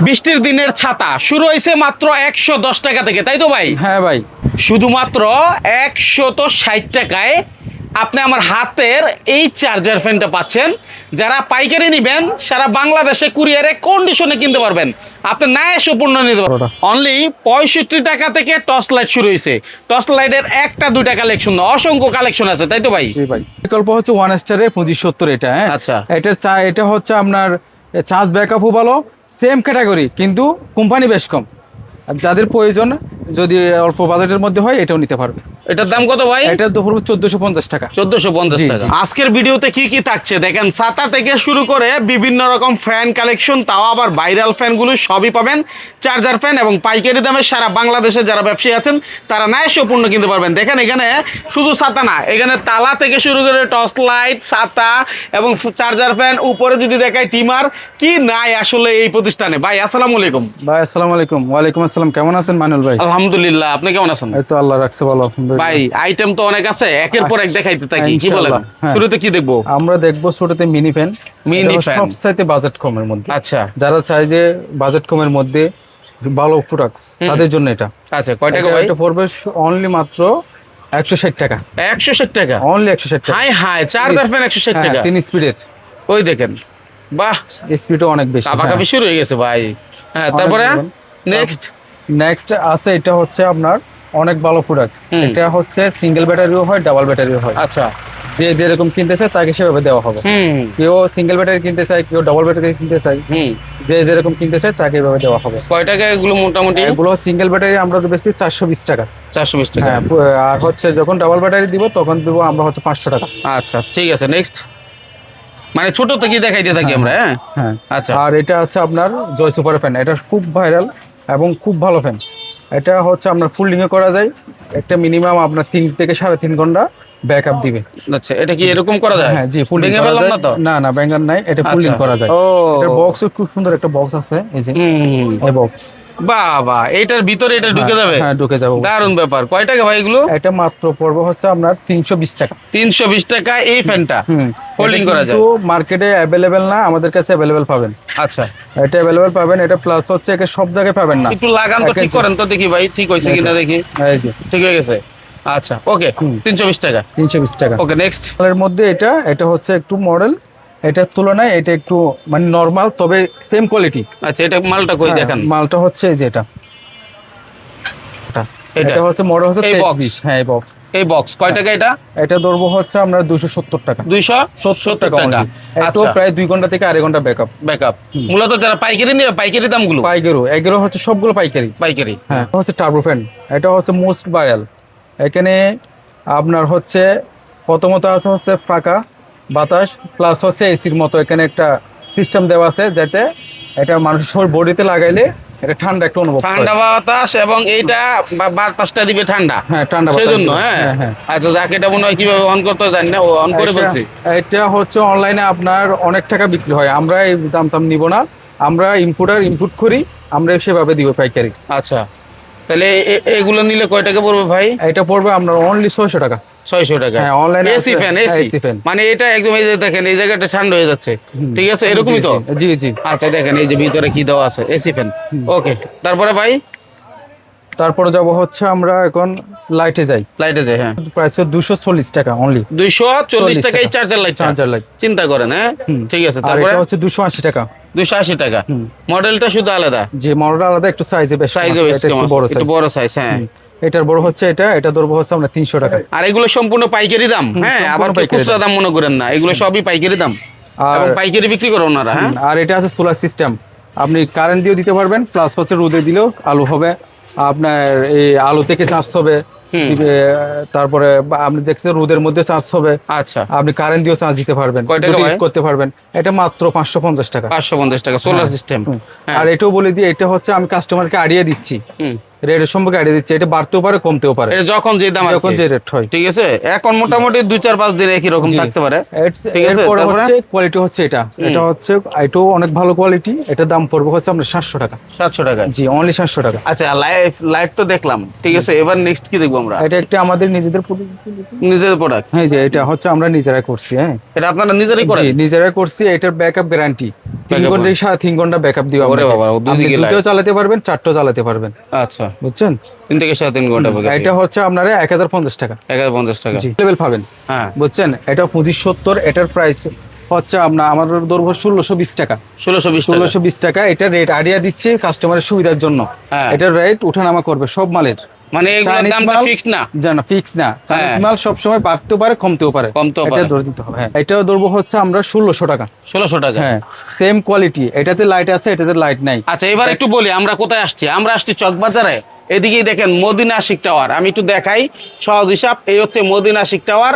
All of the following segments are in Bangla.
বৃষ্টির দিনের ছাতা শুরু হয়েছে মাত্র 110 টাকা থেকে, তাই তো ভাই? হ্যাঁ ভাই, শুধুমাত্র 160 টাকায় আপনি আমার হাতের এই চার্জার ফ্যানটা পাচ্ছেন। যারা পাইকারি নেবেন সারা বাংলাদেশে কুরিয়ারে কন্ডিশনে কিনতে পারবেন, আপনি না এসে পূর্ণ নিতে পারবেন। অনলি 65 টাকা থেকে টর্চ লাইট শুরু হয়েছে। টর্চ লাইটের একটা দুইটা কালেকশন না, অসংখ্য কালেকশন আছে, তাই তো ভাই? জি ভাই। বিকল্প হচ্ছে 1 স্টারের 2570 এটা। হ্যাঁ আচ্ছা। এটা হচ্ছে আপনার চার্জ ব্যাকআপও ভালো, সেম ক্যাটাগরি কিন্তু কোম্পানি বেশ কম। আর যাদের প্রয়োজন যদি অল্প বাজেটের মধ্যে হয় এটাও নিতে পারবে। এটার দাম কত ভাই? এটা দুপুর 1450 টাকা। 1450 জি, টাকা। জি। আজকের ভিডিওতে কি কি থাকছে দেখেন, ছাতা থেকে শুরু করে বিভিন্ন রকম ফ্যান কালেকশন, তাও আবার ভাইরাল ফ্যানগুলো সবই পাবেন। চার্জার ফ্যান এবং পাইকারি দামে সারা বাংলাদেশে যারা ব্যবসায়ী আছেন তারা ন্যায্য পণ্য কিনতে পারবেন। দেখেন এখানে শুধু ছাতা না, এখানে তালা থেকে শুরু করে টর্চ লাইট, ছাতা এবং চার্জার ফ্যান, উপরে যদি দেখায় টিমার, কি নাই আসলে এই প্রতিষ্ঠানে। ভাই আসসালামু আলাইকুম। ভাই আসসালামু আলাইকুম। ওয়ালাইকুম আসসালাম। কেমন আছেন মানুল ভাই? আলহামদুলিল্লাহ, আপনি কেমন আছেন? এই তো আল্লাহ রাখছে ভালো, আলহামদুলিল্লাহ। ভাই আইটেম তো অনেক আছে, একের পর এক দেখাইতে থাকি, কি বলেন? ইনশাআল্লাহ, হ্যাঁ। শুরুতে কি দেখবো? আমরা দেখবো ছোটতে মিনি ফ্যান। মিনি ফ্যান সবচাইতে বাজেট কমের মধ্যে। আচ্ছা যারা চায় যে বাজেট কমের মধ্যে ভালো প্রোডাক্টস, তাদের জন্য এটা। আচ্ছা, কয় টাকা ভাই? এটা পড়বে অনলি মাত্র 160 টাকা। 160 টাকা? অনলি 160 টাকা। হাই হাই, চার্জার ফ্যান 160 টাকা? 3 স্পিডের। ওই দেখেন, বাহ, স্পিডও অনেক বেশি। কাবাকাবি শুরু হয়ে গেছে ভাই। হ্যাঁ, তারপরে নেক্সট নেক্সট আছে, এটা হচ্ছে আপনার অনেক ভালো প্রোডাক্টস। হুম। এটা হচ্ছে সিঙ্গেল ব্যাটারিও হয়, ডাবল ব্যাটারিও হয়। আচ্ছা। যে যেরকম কিনতে চায় তাকে সেভাবে দেওয়া হবে। হুম কেউ সিঙ্গেল ব্যাটারি কিনতে চায়, কেউ ডাবল ব্যাটারি কিনতে চায়, হুম। যে যেরকম কিনতে চায় তাকে এভাবে দেওয়া হবে। কয় টাকা এগুলো মোটামুটি? এগুলো সিঙ্গেল ব্যাটারি আমরা তো বেশি 420 টাকা। 420 টাকা? হ্যাঁ, আর হচ্ছে যখন ডাবল ব্যাটারি দিব তখন দিব আমরা হচ্ছে 500 টাকা। আচ্ছা, ঠিক আছে, নেক্সট। মানে ছোট থেকে দেখাইতে থাকি আমরা। হ্যাঁ হ্যাঁ। আচ্ছা। আর এটা আছে আপনার জয় সুপার ফ্যান। এটা খুব ভাইরাল এবং খুব ভালো ফ্যান। এটা হচ্ছে আপনার ফুল্ডিং এ করা যায়। একটা মিনিমাম আপনার 3 থেকে 3.5 ঘন্টা ব্যাকআপ দিবে। আচ্ছা, এটা কি এরকম করা যায়? হ্যাঁ জি, ফুল্ডিং ভেঙে করা ফেললাম যায়। না তো? না ব্যাঙ্গার নাই, এটা ফুল্ডিং আচ্ছা। করা যায়। ও, এটা বক্সও খুব সুন্দর একটা বক্স আছে, এই যে এই বক্স। বাহ বাহ, এটার ভিতরে এটা ঢুকে যাবে? হ্যাঁ, ঢুকে যাবে। দারুণ ব্যাপার। কয় টাকা ভাই এগুলো? এটা মাত্র পড়বে হচ্ছে আপনার 320 টাকা। 320 টাকা এই ফ্যানটা ফোল্ডিং করা যায়? তো মার্কেটে অ্যাভেলেবেল না, আমাদের কাছে অ্যাভেলেবেল পাবেন। আচ্ছা, এটা অ্যাভেলেবেল পাবেন। এটা প্লাস হচ্ছে একে সব জায়গায় পাবেন না। একটু লাগান তো, ঠিক করেন তো দেখি ভাই, ঠিক হয়েছে কিনা দেখি। এই যে ঠিক হয়ে গেছে। আচ্ছা, ওকে, 320 টাকা। 320 টাকা। ওকে, নেক্সট। এর মধ্যে এটা হচ্ছে একটু মডেল, এটার তুলনায় এটা একটু মানে নরমাল, তবে সেম কোয়ালিটি। আচ্ছা, এটা মালটা কই দেখান। মালটা হচ্ছে এই যে এটা এটা? এটা হচ্ছে মডেল হচ্ছে এই 23। box? হ্যাঁ, এই বক্স। এই বক্স কয় টাকা এটা? এটা ধরবো হচ্ছে আমরা 270 টাকা। 270 টাকা। only। একটু আচ্ছা, প্রায় 2 ঘন্টা থেকে 2.5 ঘন্টা ব্যাকআপ। ব্যাকআপ। মূলত যারা পাইকারি নিয়ে, পাইকারি দামগুলো? এগুলো হচ্ছে সবগুলো পাইকারি। পাইকারি। হ্যাঁ, এটা হচ্ছে টার্বো ফ্যান। এটা হচ্ছে মোস্ট ভাইরাল। এখানে আপনার হচ্ছে প্রথমত আছে হচ্ছে ফাঁকা বাতাস, প্লাস হচ্ছে এসির মতো এখানে একটা সিস্টেম দেওয়া আছে, যাতে এটা মানুষের বডিতে লাগাইলে এটা ঠান্ডা একটা অনুভব করে। ঠান্ডা বাতাস, এবং এইটা বাতাসটা দিবে ঠান্ডা। হ্যাঁ, ঠান্ডা বাতাস সেজন্য। দিবে। হ্যাঁ হ্যাঁ, হ্যাঁ। আচ্ছা, যাকে এটা মনে হয় কিভাবে অন করতে জানি না, ও অন করে ফেলছি। এটা হচ্ছে অনলাইনে আপনার অনেক টাকা বিক্রি হয়, আমরা এই দাম নিব না। আমরা ইনপুট করি, আমরা সেভাবে দিব পাইকারি। আচ্ছা, তাহলে এগুলো নিলে কয় টাকা পড়বে ভাই? এটা পড়বে আপনার অনলি 600 টাকা। 600 টাকা? হ্যাঁ, অনলাইনে AC fan? AC AC fan. মানে এটা একদম, এই যে দেখেন এই জায়গাটা ঠান্ডা হয়ে যাচ্ছে, ঠিক আছে, এরকমই তো? জি জি। আচ্ছা, দেখেন এই যে ভিতরে কি দেওয়া আছে, এসি ফ্যান। ওকে, তারপরে ভাই? তারপরে যাব হচ্ছে আমরা এখন লাইটে যাই। লাইটে যায়? হ্যাঁ, প্রাইস 240 টাকা অনলি। 240 টাকায় চার্জার লাইট? Charger light. চিন্তা করেন। হ্যাঁ, ঠিক আছে, আর তারপরে? এটা হচ্ছে 280 টাকা। 280 টাকা। মডেলটা শুধু আলাদা? যে মডেলটা আলাদা, একটু সাইজে বেশি। সাইজও একটু বড় সাইজ। একটু বড় সাইজ। হ্যাঁ, এটার বড় হচ্ছে এটা ধরবো হচ্ছে আমরা 300 টাকা। আর এগুলো সম্পূর্ণ পাইকারি দাম? হ্যাঁ, সম্পূর্ণ আবার কেউ পাইকারি খুচরা দাম মনে করেন না, এগুলো সবই পাইকারি দাম এবং পাইকারি বিক্রি করে ওনারা। হ্যাঁ, আর এটা আছে সোলার সিস্টেম। আপনি কারেন্ট দিয়েও দিতে পারবেন, প্লাস হচ্ছে রোদে দিলেও আলো হবে। আপনার এই আলো থেকে চার্জ হবে। তারপরে আপনি দেখছেন রোদের মধ্যে চার্জ হবে। আচ্ছা, আপনি কারেন্ট দিয়েও চার্জ দিতে পারবেন, কয় টাকা ইউজ করতে পারবেন। এটা মাত্র 550 টাকা। 550 টাকা সোলার সিস্টেম। আর এটাও বলে দিই, এটা হচ্ছে আমি কাস্টমারকে আইডিয়া দিচ্ছি, হুম, রেটের সম্পর্কে আইডিয়া দিচ্ছি। এটা বাড়তেও পারে, কমতেও পারে, এটা যখন যে দাম, যখন যে রেট হয়। ঠিক আছে, এখন মোটামুটি 2-4-5 দিন একই রকম থাকতে পারে, ঠিক আছে। এরপরে তারপরে হচ্ছে কোয়ালিটি হচ্ছে এটা হচ্ছে এটাও অনেক ভালো কোয়ালিটি। এটার দাম পড়বে হচ্ছে আমরা 700 টাকা। 700 টাকা? জি, অনলি 700 টাকা। আচ্ছা, লাইট তো দেখলাম, ঠিক আছে, এবার নেক্সট কি দেখবো আমরা? এটা একটা আমাদের নিজেদের প্রোডাক্ট? হ্যাঁ, যে এটা হচ্ছে আমরা নিজেরাই করছি। হ্যাঁ, এটা আপনারা নিজেরাই করেন? জি, নিজেরাই করছি। এটার ব্যাকআপ গ্যারান্টি 3 ঘন্টা 3.5 ঘন্টা ব্যাকআপ দিবে ওরে বাবা, দুদিকে light। দুটোও চালাতে পারবেন, চারটেও চালাতে পারবেন, আচ্ছা, বুঝছেন? 3 থেকে 3.5 ঘন্টা backup এটা হচ্ছে আপনার 1050 টাকা 1050 টাকা। জি লেভেল পাবেন, হ্যাঁ, বুঝছেন? এটা 2570, এটার প্রাইস হচ্ছে আমাদের ধরবো 1620 টাকা। 1620 টাকা। 1620 টাকা এটা রেট আইডিয়া দিচ্ছি কাস্টমারের সুবিধার জন্য। হ্যাঁ। এটার রেট ওঠানামা করবে সব মালের, মানে এগুলোর চাইনিজ দামটা মাল ফিক্স না। জানা ফিক্স না, চাইনিজ হ্যাঁ। মাল সবসময় বাড়তেও পারে কমতেও পারে, কমতেও এটা পারে। ধরে দিতে হবে। হ্যাঁ, এটাও ধরবো হচ্ছে আমরা 1600 টাকা। 1600 টাকা। হ্যাঁ, সেম কোয়ালিটি, এটাতে লাইট আছে, এটাতে লাইট নাই। আচ্ছা, এবার একটু বলি আমরা কোথায় আসছি। আমরা আসছি চকবাজারে। এদিকেই দেখেন মদিনা শিক টাওয়ার। আমি একটু দেখাই সহজ হিসাব। এই হচ্ছে মদিনা শিক টাওয়ার।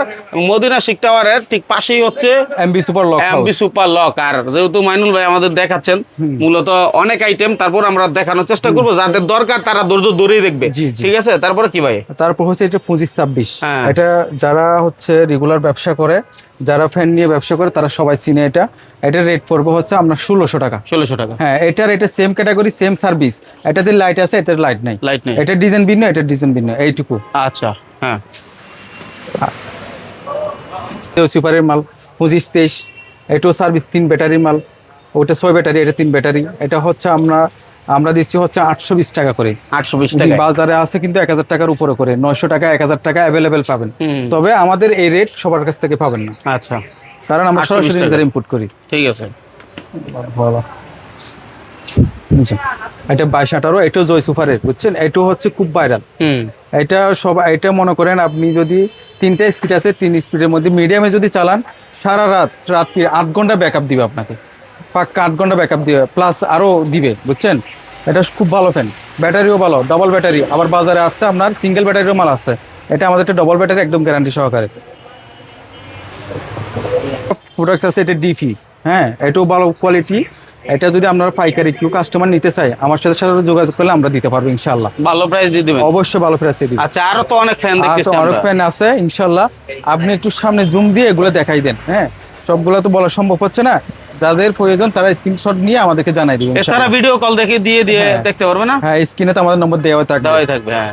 মদিনা শিক টাওয়ারের ঠিক পাশেই হচ্ছে MB super lock MB super lock. আর যেহেতু মাইনুল ভাই আমাদের দেখাচ্ছেন মূলত অনেক আইটেম, তারপর আমরা দেখানোর চেষ্টা করবো। যাদের দরকার তারা ধৈর্য ধরেই দেখবে। জি, জি। ঠিক আছে, তারপরে কি ভাই? তারপর হচ্ছে এটা 2526। হ্যাঁ। এটা যারা হচ্ছে রেগুলার ব্যবসা করে, যারা ফ্যান নিয়ে ব্যবসা করে তারা সবাই চিনে এটা। এটার রেট পড়বে হচ্ছে আমরা 1600 টাকা। 1600 টাকা। হ্যাঁ, এটা সেম ক্যাটাগরি, সেম সার্ভিস। এটাতে লাইট আছে, এটার লাইট নাই। লাইট নেই। এটা ডিজাইন ভিন্ন, এটার ডিজাইন ভিন্ন, এইটুকু। আচ্ছা, হ্যাঁ। সুপারের মাল 2523, এটাও সার্ভিস 3 ব্যাটারির মাল। ওটা 6 ব্যাটারি, এটা 3 ব্যাটারি। এটা হচ্ছে আমরা দিচ্ছি হচ্ছে 820 টাকা করে। 820 টাকা। বাজারে আছে কিন্তু 1000 টাকার উপরে করে, 900 টাকা 1000 টাকা অ্যাভেলেবেল পাবেন। হুম। তবে আমাদের এই রেট সবার কাছ থেকে পাবেন না, আচ্ছা, কারণ আমরা 820 সরাসরি টাকা। নিজেরা ইম্পোর্ট করি। ঠিক আছে। ভালো। জি। এটা 2218, এটাও জয় সুপারের, বুঝছেন? এটাও হচ্ছে খুব ভাইরাল। হুম। এটা মনে করেন আপনি যদি 3টা স্পিড আছে, 3 স্পিডের মধ্যে মিডিয়ামে যদি চালান, সারা রাত 8 ঘন্টা ব্যাকআপ দিবে আপনাকে, পাক্কা 8 ঘন্টা ব্যাকআপ দিবে, প্লাস আরও দিবে, বুঝছেন? এটা খুব ভালো ফ্যান, ব্যাটারিও ভালো, ডবল ব্যাটারি। আবার বাজারে আসছে আপনার সিঙ্গেল ব্যাটারিও মাল আছে। এটা আমাদের একটা ডবল ব্যাটারি, একদম গ্যারান্টি সহকারে। প্রোডাক্টস আছে এটা ডিফি। হ্যাঁ, এটাও ভালো কোয়ালিটি। এটা যদি আপনারা পাইকারি কেউ কাস্টমার নিতে চায়, আমার সাথে যোগাযোগ করলে আমরা দিতে পারবো ইনশাল্লাহ। ভালো প্রাইস দিয়ে দিবেন। অবশ্যই ভালো প্রাইসে দিব। আচ্ছা, আরো তো অনেক ফ্যান দেখতেছি আরো আমরা। ফ্যান আছে ইনশাল্লাহ। আপনি একটু সামনে জুম দিয়ে এগুলো দেখাই দেন। হ্যাঁ, সবগুলো তো বলা সম্ভব হচ্ছে না, যাদের প্রয়োজন তারা স্ক্রিনশট নিয়ে আমাদেরকে জানাই দিবেন। এছাড়া ভিডিও কল দেখে দিয়ে হ্যাঁ। দেখতে পারবে না? হ্যাঁ, স্ক্রিনে তো আমাদের নম্বর দেওয়া থাকবে। দেওয়াই থাকবে। হ্যাঁ,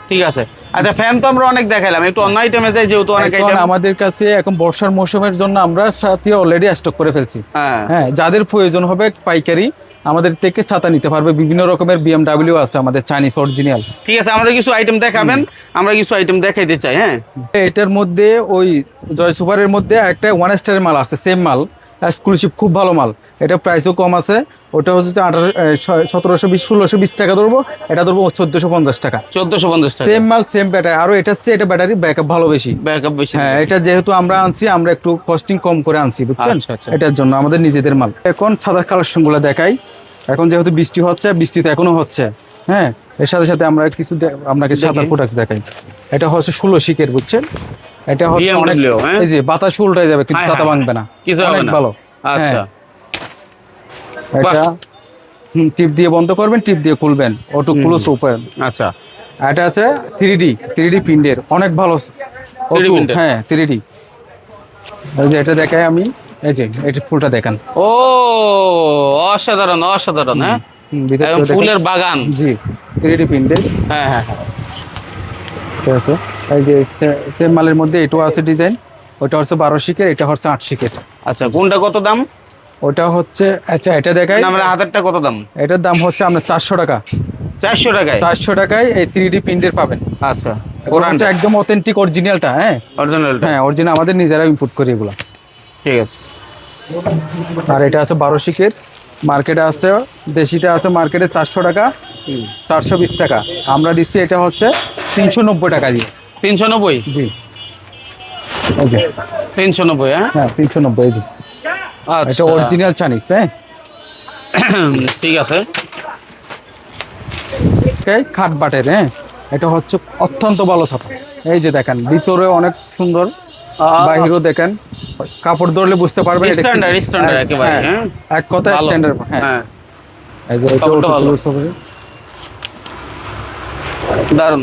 ঠিক আছে। আচ্ছা, ফ্যান তো আমরা অনেক দেখাইলাম, একটু অন্য আইটেমে যাই, যেহেতু অনেক এখন আইটেম। আমাদের কাছে এখন বর্ষার মৌসুমের জন্য আমরা সাথে অলরেডি স্টক করে ফেলছি। হ্যাঁ। হ্যাঁ, যাদের প্রয়োজন হবে পাইকারি আমাদের থেকে ছাতা নিতে পারবে। বিভিন্ন রকমের BMW আছে আমাদের, চাইনিজ অরিজিনাল। ঠিক আছে, আমাদের কিছু আইটেম দেখাবেন, আমরা কিছু আইটেম দেখাইতে চাই। হ্যাঁ, এটার মধ্যে ওই জয় সুপারের মধ্যে একটা 1 স্টারের মাল আছে, সেম মাল, এক্সক্লুসিভ, খুব ভালো মাল। এটা প্রাইসও কম আছে। ওটা হচ্ছে 1720 টাকা ধরবো, এটা ধরবো 1450 টাকা। 1450 টাকা। সেম মাল, সেম ব্যাটারি। আরো এটা হচ্ছে, এটা ব্যাটারি ব্যাকআপ ভালো বেশি। ব্যাকআপ বেশি। হ্যাঁ, এটা যেহেতু আমরা আনছি, আমরা একটু কস্টিং কম করে আনছি, বুঝছেন? আচ্ছা, আচ্ছা। এটার জন্য আমাদের নিজেদের মাল। এখন ছাতার কালেকশন গুলো দেখাই। এখন যেহেতু বৃষ্টি হচ্ছে, বৃষ্টিতে এখনো হচ্ছে। হ্যাঁ, এর সাথে সাথে আমরা কিছু আপনাকে ছাতার প্রোডাক্টস দেখাই। এটা হচ্ছে 16 শিকের, বুঝছেন? এটা হচ্ছে অনেক, BMW, হ্যাঁ? এই যে বাতাস উল্টায় যাবে কিন্তু হ্যাঁ, ছাতা হ্যাঁ। ভাঙবে না, কিছু হবে অনেক না। ভালো। আচ্ছা। হ্যাঁ, এটা টিপ দিয়ে বন্ধ করবেন, টিপ দিয়ে খুলবেন, অটো ক্লোজ ওপেন। আচ্ছা। এটা আছে 3D প্রিন্টের, অনেক ভালো। 3D printed? হ্যাঁ, 3D। এই যে এটা দেখাই আমি, এই যে এটা ফুলটা দেখেন। ও, অসাধারণ অসাধারণ। হ্যাঁ, ভিতরে একদম ফুলের বাগান। জি, 3D প্রিন্টেড। হ্যাঁ, হ্যাঁ, হ্যাঁ। ঠিক আছে। এই যে সেম মালের মধ্যে এটাও আছে ডিজাইন। ওটা হচ্ছে 12 শিকের, এটা হচ্ছে 8 শিকের। আচ্ছা, কোনটা কত দাম? ওটা হচ্ছে, আচ্ছা এটা দেখাই। না, মানে হাতেরটা কত দাম? এটার দাম হচ্ছে আপনার 400 টাকা। 400 টাকায়? 400 টাকায় এই 3D প্রিন্টের পাবেন। আচ্ছা, ওটা হচ্ছে একদম অথেন্টিক অরিজিনালটা। হ্যাঁ, অরিজিনালটা। হ্যাঁ, অরিজিনাল, আমাদের নিজেরা ইম্পোর্ট করি এগুলো। ঠিক আছে। আর এটা আছে 12 শিকের, মার্কেটে আছে, দেশিটা আছে মার্কেটে 400 টাকা, 420 টাকা। আমরা দিচ্ছি এটা হচ্ছে 390 টাকা দিয়ে। 390? জি, এই যে 390। হ্যাঁ, হ্যাঁ 390। এই যে আচ্ছা, এটা অরিজিনাল চাইনিজ। হ্যাঁ, ঠিক আছে। খাট বাটের। হ্যাঁ, এটা হচ্ছে অত্যন্ত ভালো ছাতা। এই যে দেখেন, ভিতরে অনেক সুন্দর, বাহিরেও দেখেন, কাপড় ধরলে বুঝতে পারবেন এটা কি- স্ট্যান্ডার্ড একেবারে। হ্যাঁ, হ্যাঁ, এক কথা ভালো। স্ট্যান্ডার্ড। হ্যাঁ, হ্যাঁ, এই যে এটা কাপড়টা ভালো। close হবে। দারুণ।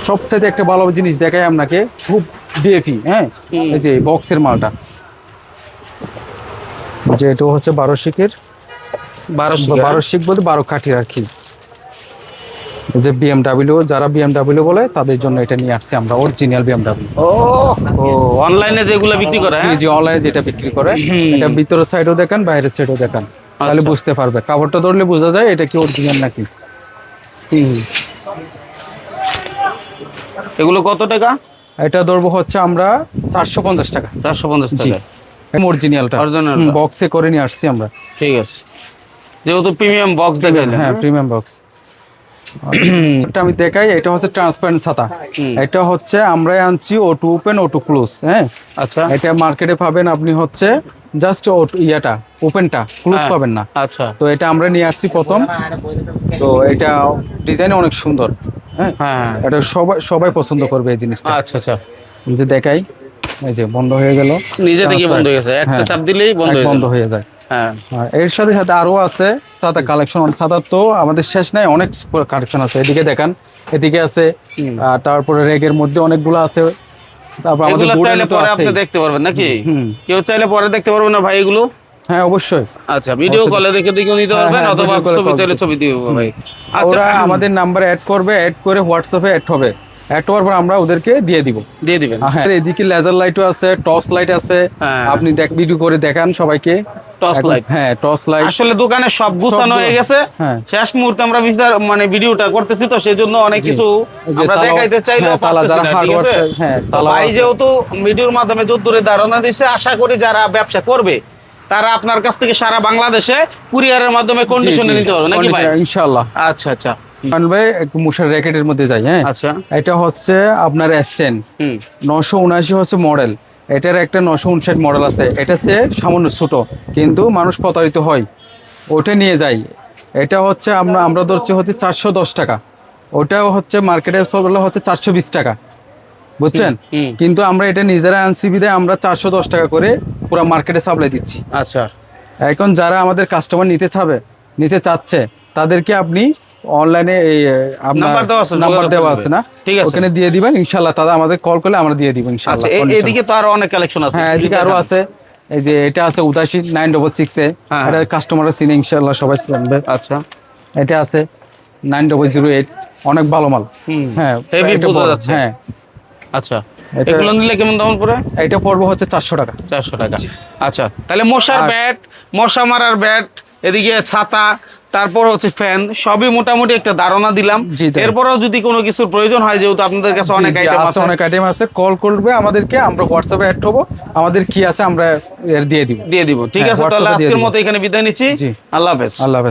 সবচেয়ে একটা ভালো জিনিস দেখাই আপনাকে, খুব ডিএফি। হ্যাঁ, এই যে বক্সের মালটা, যে এটা হচ্ছে 12 শিকের। 1200। 12 শিক বলতে 12 কাঠির আর কি। এই যে বিএমডব্লিউ, যারা বিএমডব্লিউ বলে তাদের জন্য এটা নিয়ে আসছি আমরা, অরিজিনাল বিএমডব্লিউ। ও ও অনলাইনে যেগুলো বিক্রি করে, হ্যাঁ? যে অনলাইনে যেটা বিক্রি করে, হুম। এটা ভিতরের সাইডও দেখেন, বাইরের সাইডও দেখেন, তাহলে আচ্ছা। বুঝতে পারবে, কাপড়টা ধরলে বোঝা যায় এটা কি অরিজিনাল নাকি। এগুলো কত টাকা? এটা ধরবো হচ্ছে আমরা 450 টাকা। 450 জি, টাকা। অরিজিনালটা অরিজিনালটা। বক্সে করে নিয়ে আসছি আমরা। ঠিক আছে, যেহেতু প্রিমিয়াম বক্স দেখাইলেন। হ্যাঁ, প্রিমিয়াম বক্স। এটা আমি দেখাই, এটা হচ্ছে ট্রান্সপারেন্ট ছাতা। হুম। এটা হচ্ছে আমরাই আনছি O2 ওপেন, O2 ক্লোজ। হ্যাঁ, আচ্ছা এটা মার্কেটে পাবেন আপনি হচ্ছে জাস্ট ইয়াটা ওপেনটা, ক্লোজ হ্যাঁ। পাবেন না। আচ্ছা তো এটা আমরা নিয়ে আসছি প্রথম। তো এটা ডিজাইন অনেক সুন্দর। হ্যাঁ, হ্যাঁ। এটা সবাই সবাই পছন্দ করবে এই জিনিসটা। আচ্ছা আচ্ছা, যে দেখাই, এই যে বন্ধ হয়ে গেল, নিজে থেকে বন্ধ হয়ে গেছে, একটা হ্যাঁ, চাপ দিলেই বন্ধ হয়ে বন্ধ যাবে। হয়ে যায়। হ্যাঁ। আর এর সাথে সাথে আরো আছে ছাতা কালেকশন। ছাতা তো আমাদের শেষ নাই, অনেক কালেকশন আছে। এদিকে দেখান, এদিকে আছে, আর তারপরে রেগের মধ্যে অনেকগুলো আছে। তারপর আমাদের এগুলো বোর্ডে চাইলে তো পরে আছে। আপনি দেখতে পারবেন নাকি? হুম। কেউ চাইলে পরে দেখতে পারবেন না ভাই এগুলো? হ্যাঁ, অবশ্যই। আচ্ছা, ভিডিও কলে দেখে দেখে নিতে হ্যাঁ, পারবেন, হ্যাঁ, অথবা video call ছবি call চাইলে করতে। ছবি দিব ভাই। আচ্ছা, ওরা আমাদের নাম্বার অ্যাড করবে, অ্যাড করে হোয়াটসঅ্যাপে অ্যাড হবে, অ্যাড হওয়ার পর আমরা ওদেরকে দিয়ে দিব। দিয়ে দিবেন। হ্যাঁ, এদিকে লেজার লাইটও আছে, টর্চ লাইট আছে। হ্যাঁ। আপনি ভিডিও করে দেখান সবাইকে। Torch light. হ্যাঁ, টর্চ লাইট। আসলে দোকানে সব গুছানো হয়ে গেছে, হ্যাঁ। শেষ মুহূর্তে আমরা মানে ভিডিওটা করতেছি, তো সেই জন্য অনেক কিছু এই যে আমরা তালা- দেখাইতে চাইলেও হ্যাঁ, তালা পারতেছি যারা না, hard ঠিক আছে? work, হ্যাঁ, তো তালা ভাই আছে। যেহেতু ভিডিওর মাধ্যমে যদ্দূরে ধারণা দিচ্ছে, আশা করি যারা ব্যবসা করবে তারা আপনার কাছ থেকে সারা বাংলাদেশে কুরিয়ারের মাধ্যমে কন্ডিশনে নিতে পারবে নাকি ভাই? ইনশাআল্লাহ। আচ্ছা আচ্ছা ভাই একটু মুশার র্যাকেটের মধ্যে যাই। হ্যাঁ, আচ্ছা। এটা হচ্ছে আপনার S10 হুম। 979 হচ্ছে মডেল। এটার একটা 959 মডেল আছে, এটা সে সামান্য ছোট, কিন্তু মানুষ প্রতারিত হয়, ওটা নিয়ে যাই। এটা হচ্ছে আমরা ধরছি হচ্ছে 410 টাকা, ওটাও হচ্ছে মার্কেটে চলে হচ্ছে 420 টাকা, বুঝছেন? হুম। কিন্তু আমরা এটা নিজেরা আনছি বিধায় আমরা 410 টাকা করে পুরো মার্কেটে সাপ্লাই দিচ্ছি। আচ্ছা। এখন যারা আমাদের কাস্টমার নিতে চাচ্ছে, তাদেরকে আপনি অনলাইনে এই আপনার নাম্বার দেওয়া আছে, নাম্বার যোগাযোগ দেওয়া করবে। আছে না, ঠিক আছে। ওখানে দিয়ে দিবেন ইনশাআল্লাহ। তারা আমাদের কল করলে আমরা দিয়ে দিব আচ্ছা, ইনশাআল্লাহ। এদিকে তো আরো অনেক কালেকশন আছে। হ্যাঁ, এদিকে আরো আছে। এই যে এটা আছে উদাসী 966 এ, হ্যাঁ। এটা কাস্টমাররা চিনে ইনশাআল্লাহ, সবাই চিনবে। আচ্ছা। এটা আছে 9008, অনেক ভালো মাল। হুম। হ্যাঁ, হেভি এটা বোঝা বড়। যাচ্ছে। হ্যাঁ, আচ্ছা, এটা- এগুলো নিলে কেমন দাম পড়ে? এটা পড়বে হচ্ছে 400 টাকা। 400 টাকা। আচ্ছা, তাহলে মশার ব্যাট, মশা মারার ব্যাট, এদিকে ছাতা, তারপর হচ্ছে ফ্যান, সবই মোটামুটি একটা ধারণা দিলাম। জি, তাই। এরপরও যদি কোনো কিছুর প্রয়োজন হয়, যেহেতু আপনাদের কাছে অনেক জি, জি, আইটেম আছে, আছে, অনেক আইটেম আছে, কল করবে আমাদেরকে, আমরা হোয়াটসঅ্যাপে অ্যাড হবো, আমাদের কি আছে আমরা এর দিয়ে দিব। দিয়ে দিব। ঠিক হ্যাঁ, আছে, তাহলে WhatsApp-এ দিয়ে আজকের দিব। মতো এখানে বিদায় নিচ্ছি। জি। আল্লাহ হাফেজ। আল্লাহ হাফেজ।